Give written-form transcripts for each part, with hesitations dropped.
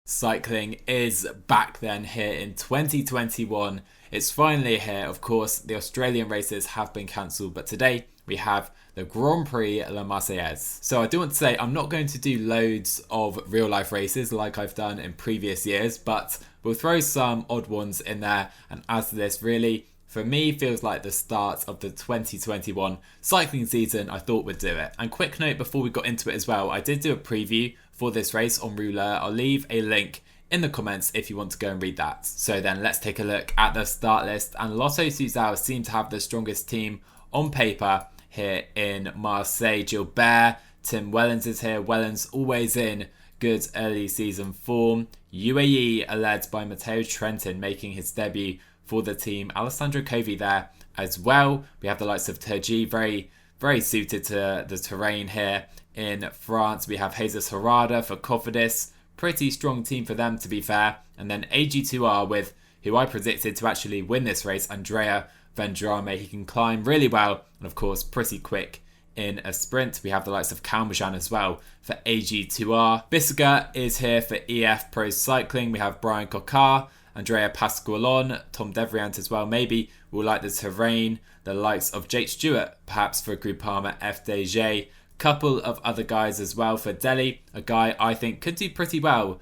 Cycling is back then here in 2021. It's finally here. Of course, the Australian races have been cancelled, but today we have the Grand Prix la Marseillaise. So I do want to say I'm not going to do loads of real life races like I've done in previous years, but we'll throw some odd ones in there. And as this really, for me, feels like the start of the 2021 cycling season, I thought we'd do it. And quick note before we got into it as well, I did do a preview for this race on Rouleur. I'll leave a link in the comments if you want to go and read that. So then let's take a look at the start list. And Lotto Soudal seem to have the strongest team on paper here in Marseille. Gilbert, Tim Wellens is here. Wellens always in good early season form. UAE are led by Matteo Trentin making his debut for the team. Alessandro Covi there as well. We have the likes of Turgi, very suited to the terrain here in France. We have Jesus Harada for Cofidis. Pretty strong team for them, to be fair. And then AG2R with who I predicted to actually win this race, Andrea Vendrame. He can climb really well and of course pretty quick in a sprint. We have the likes of Kalmajan as well for AG2R. Bissiger is here for EF Pro Cycling. We have Brian Kokar, Andrea Pasqualon, Tom Devriant as well. Maybe we'll like the terrain. The likes of Jake Stewart, perhaps for Groupama FDJ. Couple of other guys as well for Delhi. A guy I think could do pretty well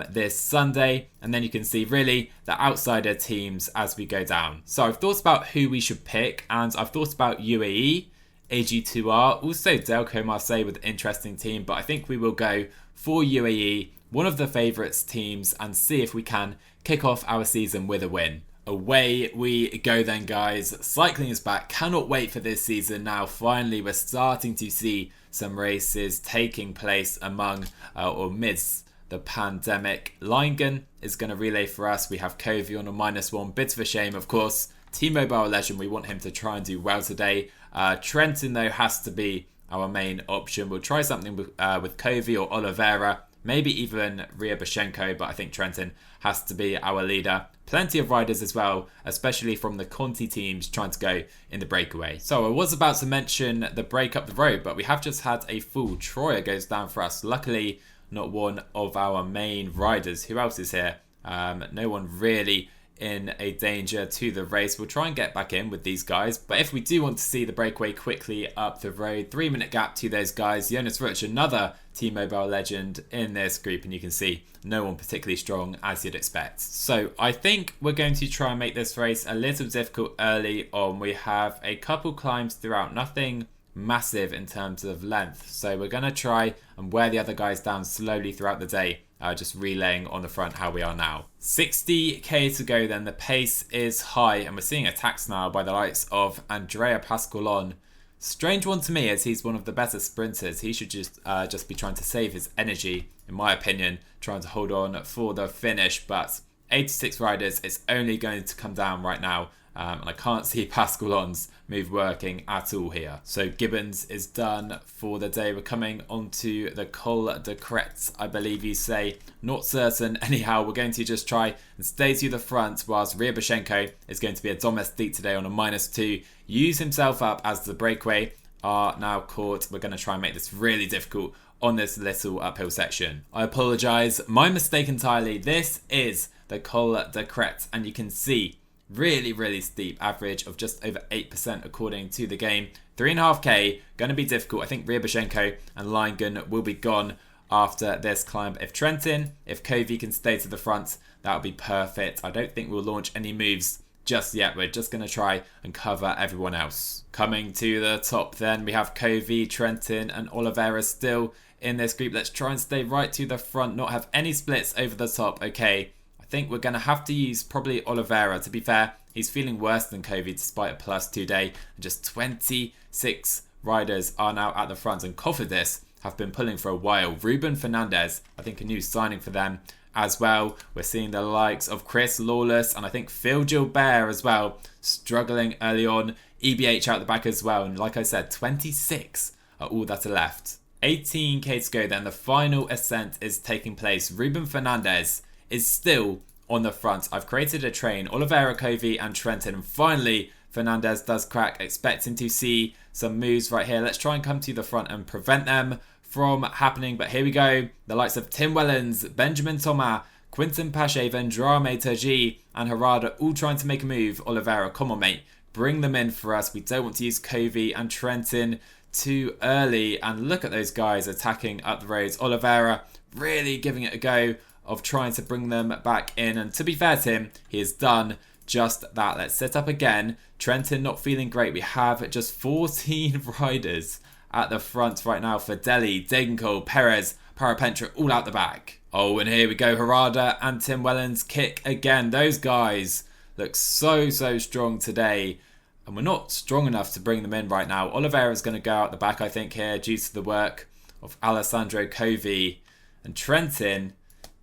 this Sunday. And then you can see really the outsider teams as we go down. So I've thought about who we should pick, and I've thought about UAE, AG2R, also Delco Marseille with an interesting team, but I think we will go for UAE, one of the favourites teams, and see if we can kick off our season with a win. Away we go then, guys. Cycling is back. Cannot wait for this season now. Finally, we're starting to see some races taking place among or amidst the pandemic. Lingen is going to relay for us. We have Covi on a -1. Bit of a shame, of course. T-Mobile legend. We want him to try and do well today. Trentin, though, has to be our main option. We'll try something with Covi or Oliveira. Maybe even Ryabashenko, but I think Trentin has to be our leader. Plenty of riders as well, especially from the Conti teams trying to go in the breakaway. So I was about to mention the break up the road, but we have just had a full Troyer goes down for us. Luckily, not one of our main riders. Who else is here? No one really in a danger to the race. We'll try and get back in with these guys, but if we do want to see the breakaway quickly up the road, 3-minute gap to those guys. Jonas Rutsch, another T-Mobile legend in this group, and you can see no one particularly strong as you'd expect. So I think we're going to try and make this race a little difficult early on. We have a couple climbs throughout, nothing massive in terms of length, so we're going to try and wear the other guys down slowly throughout the day. Just relaying on the front how we are now. 60k to go then. The pace is high and we're seeing attacks now by the likes of Andrea Pasqualon. Strange one to me as he's one of the better sprinters. He should just be trying to save his energy, in my opinion, trying to hold on for the finish. But 86 riders, it's only going to come down right now. And I can't see Pasqualon's move working at all here. So Gibbons is done for the day. We're coming onto the Col de Crête, I believe you say. Not certain. Anyhow, we're going to just try and stay to the front whilst Ryabashenko is going to be a domestique today on a -2. Use himself up as the breakaway are now caught. We're going to try and make this really difficult on this little uphill section. I apologise. My mistake entirely. This is the Col de Crête, and you can see really steep, average of just over 8% according to the game. 3.5k, going to be difficult. I think Ryabashenko and Lingen will be gone after this climb. If Covi can stay to the front, that would be perfect. I don't think we'll launch any moves just yet. We're just going to try and cover everyone else. Coming to the top then, we have Covi, Trentin and Oliveira still in this group. Let's try and stay right to the front, not have any splits over the top. Okay. I think we're going to have to use probably Oliveira. To be fair, he's feeling worse than Covi despite a +2 day. And just 26 riders are now at the front. And Cofidis have been pulling for a while. Ruben Fernandez, I think a new signing for them as well. We're seeing the likes of Chris Lawless and I think Phil Gilbert as well, struggling early on. EBH out the back as well. And like I said, 26 are all that are left. 18k to go then. The final ascent is taking place. Ruben Fernandez is still on the front. I've created a train. Oliveira, Covi and Trentin. And finally, Fernandez does crack. Expecting to see some moves right here. Let's try and come to the front and prevent them from happening. But here we go. The likes of Tim Wellens, Benjamin Thomas, Quinton Pache, Vendrame, Terji, and Harada all trying to make a move. Oliveira, come on, mate. Bring them in for us. We don't want to use Covi and Trentin too early. And look at those guys attacking up the roads. Oliveira really giving it a go of trying to bring them back in. And to be fair to him, he has done just that. Let's set up again. Trentin not feeling great. We have just 14 riders at the front right now for Delhi, Degenkolb, Perez, Parapentra all out the back. Oh, and here we go. Harada and Tim Wellens kick again. Those guys look so strong today. And we're not strong enough to bring them in right now. Oliveira is going to go out the back, I think, here due to the work of Alessandro Covi. And Trentin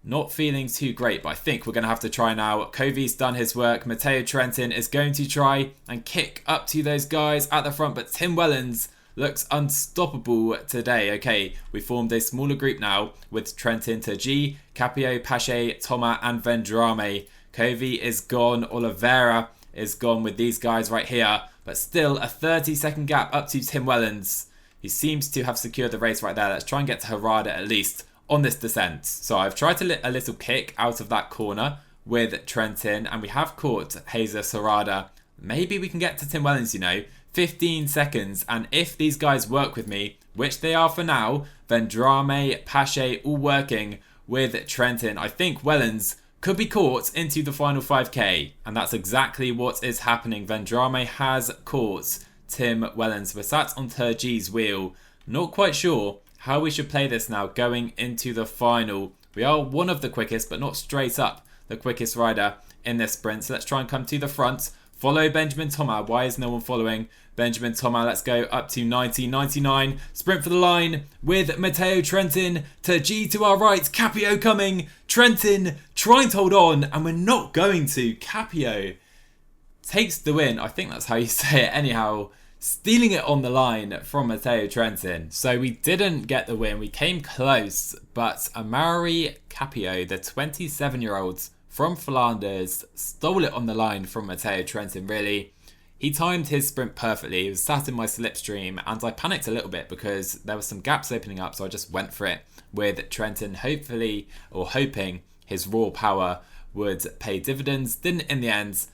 not feeling too great, but I think we're going to have to try now. Covi's done his work. Matteo Trentin is going to try and kick up to those guys at the front, but Tim Wellens looks unstoppable today. Okay, we formed a smaller group now with Trentin, Terji, Capio, Pache, Thomas and Vendrame. Covi is gone. Oliveira is gone with these guys right here, but still a 30-second gap up to Tim Wellens. He seems to have secured the race right there. Let's try and get to Harada at least on this descent. So I've tried to let a little kick out of that corner with Trentin, and we have caught Jesus Harada. Maybe we can get to Tim Wellens, you know. 15 seconds, and if these guys work with me, which they are for now, Vendrame, Pache all working with Trentin, I think Wellens could be caught into the final 5k, and that's exactly what is happening. Vendrame has caught Tim Wellens. We're sat on Terji's wheel. Not quite sure how we should play this now going into the final. We are one of the quickest, but not straight up the quickest rider in this sprint. So let's try and come to the front. Follow Benjamin Thomas. Why is no one following Benjamin Thomas? Let's go up to 90, 99. Sprint for the line with Matteo Trentin. Terji to our right. Capio coming. Trentin trying to hold on, and we're not going to. Capio takes the win. I think that's how you say it anyhow. Stealing it on the line from Matteo Trentin. So we didn't get the win. We came close, but Amaury Capio, the 27-year-old from Flanders, stole it on the line from Matteo Trentin, really. He timed his sprint perfectly. He was sat in my slipstream, and I panicked a little bit because there were some gaps opening up, so I just went for it with Trentin, hopefully, or hoping his raw power would pay dividends. Didn't in the end.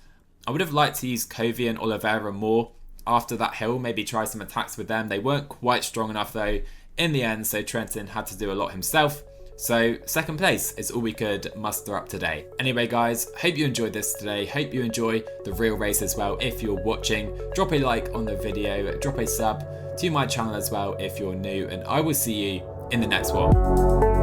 I would have liked to use Covi and Oliveira more after that hill, maybe try some attacks with them. They weren't quite strong enough though in the end, so Trentin had to do a lot himself. So second place is all we could muster up today. Anyway guys, hope you enjoyed this today. Hope you enjoy the real race as well. If you're watching, drop a like on the video, drop a sub to my channel as well if you're new, and I will see you in the next one.